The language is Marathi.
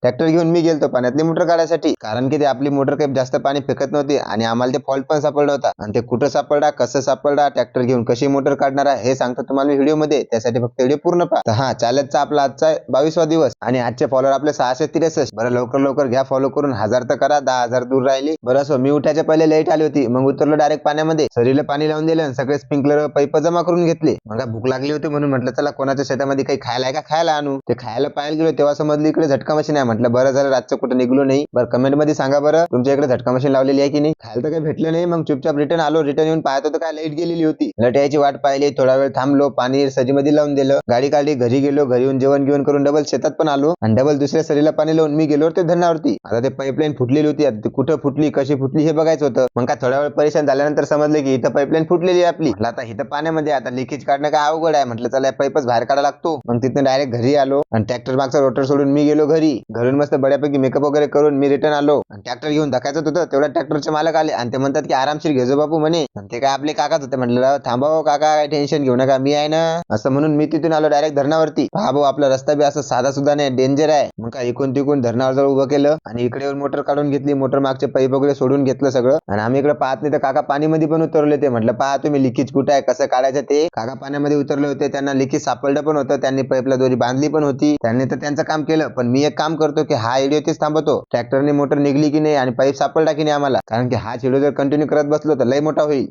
ट्रॅक्टर घेऊन मी गेलतो पाण्यातली मोटर काढायसाठी, कारण की ते आपली मोटर काही जास्त पाणी फेकत नव्हती आणि आम्हाला ते फॉल्ट पण सापडला होता. आणि ते कुठं सापडला, कसं सापडला, ट्रॅक्टर घेऊन कशी मोटर काढणार आहे हे सांगतो तुम्हाला मी व्हिडिओ मध्ये. त्यासाठी फक्त व्हिडिओ पूर्ण पहा. तर हा चॅलेंजचा आपला आजचा 22वा दिवस आणि आजचे फॉलोअर आपले 663. बरं लवकर लवकर घ्या फॉलो करून. 1000 तर करा, 10,000 दूर राहिले. बरं असो, मी उठायच्या पहिले लाईट आली होती, मग उतरलो डायरेक्ट पाण्यामध्ये. शरीरला पाणी लावून दिलं आणि सगळे स्प्रिंकलर पाईप जमा करून घेतले. मला भूक लागली होती म्हणून म्हटलं चला कोणाच्या शेतामध्ये काही खायला आहे का, खायला आणू. ते खायला पाहायला गेलो तेव्हा समजलं इकडे झटका मशीन आहे. म्हटलं बरं झालं रातचं कुठं निघलो नाही. बरं कमेंट मध्ये सांगा बरं तुमच्या इकडे झटका मशीन लावलेली आहे की नाही. खायला तर काही भेटलं नाही. मग चुपचाप रिटर्न आलो. रिटर्न येऊन पाहत होतो काय लाईट गेलेली होती. लाईट यायची वाट पाहिली, थोडा वेळ थांबलो, पाणी सजीमध्ये लावून दिलं, गाडी काढली, घरी गेलो. घरी येऊन जेवण घेऊन करून डबल शेतात पण आलो आणि डबल दुसऱ्या सरीला पाणी लावून मी गेलो ते धरणावरती. आता ते पाईपलाईन फुटलेली होती. आता ती कुठं फुटली, कशी फुटली हे बघायचं होतं. मग काय थोडा वेळ परेशान झाल्यानंतर समजलं की इथं पाईपलाईन फुटलेली आहे आपली. म्हटलं आता इथं पाण्यामध्ये आता लिकेज काढणं काय अवघड आहे. म्हटलं चला पाईपच बाहेर काढा लागतो. मग तिथं डायरेक्ट घरी आलो आणि ट्रॅक्टर मागचा रोटर सोडून मी गेलो घरी. घरून मस्त बऱ्यापैकी मेकअप वगैरे करून मी रिटर्न आलो आणि ट्रॅक्टर घेऊन धकायचं होतं. तेवढ्या ट्रॅक्टरचे मालक आले आणि ते म्हणतात की आरामशीर घेजो बापू म्हणे. ते काय आपले काकाच होते. म्हटलं थांबाव काका, काय टेन्शन घेऊ नका, मी आहे ना. असं म्हणून मी तिथून आलो डायरेक्ट धरणावरती. हा भाऊ आपला रस्ता बी असं साधा सुद्धा नाही, डेंजर आहे. मग काय इकून तिकून धरणावर जवळ उभं केलं आणि इकडे येऊन मोटर काढून घेतली. मोटर मागचे पाईप वगैरे सोडून घेतलं सगळं आणि आम्ही इकडे पाहत नाही तर काका पाणीमध्ये पण उतरले ते. म्हटलं पहा तुम्ही लिकेज कुठं आहे, कसं काढायचं ते. काका पाण्यामध्ये उतरले होते, त्यांना लिकेज सापडलं पण होतं. त्यांनी पाईपला दोरी बांधली पण होती. त्यांनी तर त्यांचं काम केलं. पण मी एक काम करतो की हा व्हिडिओ तेच थांबवतो, ट्रॅक्टरने मोटर निघली की नाही आणि पाईप सापडला की नाही आम्हाला. कारण की हा व्हिडिओ जर कंटिन्यू करत बसलो तर लय मोठा होईल.